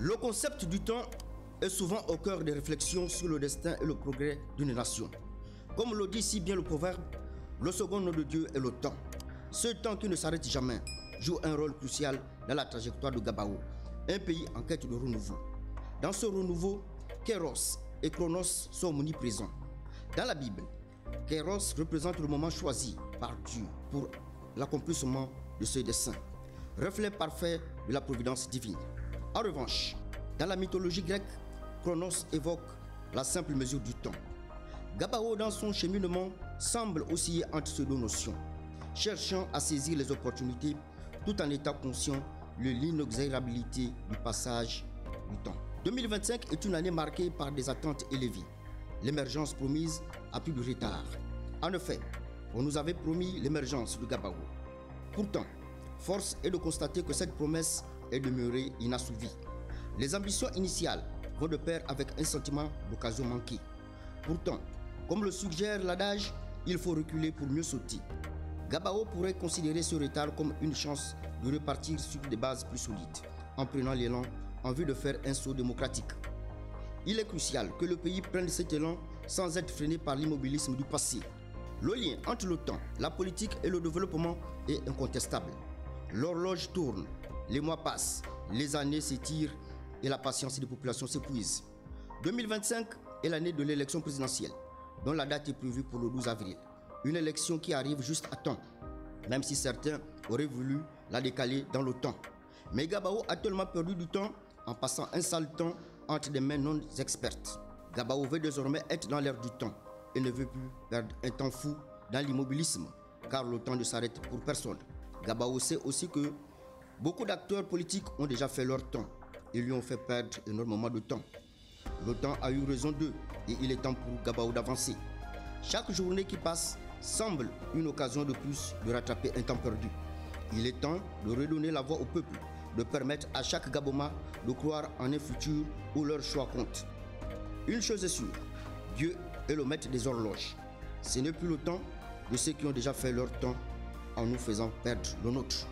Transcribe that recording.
Le concept du temps est souvent au cœur des réflexions sur le destin et le progrès d'une nation. Comme le dit si bien le proverbe, le second nom de Dieu est le temps. Ce temps qui ne s'arrête jamais joue un rôle crucial dans la trajectoire de Gabao, un pays en quête de renouveau. Dans ce renouveau, Kéros et Chronos sont omniprésents. Dans la Bible, Kéros représente le moment choisi par Dieu pour l'accomplissement de ce dessein, reflet parfait de la providence divine. En revanche, dans la mythologie grecque, Chronos évoque la simple mesure du temps. Gabao, dans son cheminement, semble osciller entre ces deux notions, cherchant à saisir les opportunités tout en étant conscient de l'inexorabilité du passage du temps. 2025 est une année marquée par des attentes élevées. L'émergence promise a plus de retard. En effet, on nous avait promis l'émergence de Gabao. Pourtant, force est de constater que cette promesse est demeurée inassouvie. Les ambitions initiales vont de pair avec un sentiment d'occasion manquée. Pourtant, comme le suggère l'adage, il faut reculer pour mieux sauter. Gabao pourrait considérer ce retard comme une chance de repartir sur des bases plus solides, en prenant l'élan en vue de faire un saut démocratique. Il est crucial que le pays prenne cet élan sans être freiné par l'immobilisme du passé. Le lien entre le temps, la politique et le développement est incontestable. L'horloge tourne, les mois passent, les années s'étirent et la patience des populations s'épuise. 2025 est l'année de l'élection présidentielle, dont la date est prévue pour le 12 avril. Une élection qui arrive juste à temps, même si certains auraient voulu la décaler dans le temps. Mais Gabao a tellement perdu du temps en passant un sale temps entre des mains non expertes. Gabao veut désormais être dans l'air du temps et ne veut plus perdre un temps fou dans l'immobilisme, car le temps ne s'arrête pour personne. Gabao sait aussi que beaucoup d'acteurs politiques ont déjà fait leur temps et lui ont fait perdre énormément de temps. Le temps a eu raison d'eux et il est temps pour Gabao d'avancer. Chaque journée qui passe semble une occasion de plus de rattraper un temps perdu. Il est temps de redonner la voix au peuple, de permettre à chaque Gaboma de croire en un futur où leur choix compte. Une chose est sûre, Dieu est le maître des horloges. Ce n'est plus le temps de ceux qui ont déjà fait leur temps en nous faisant perdre le nôtre.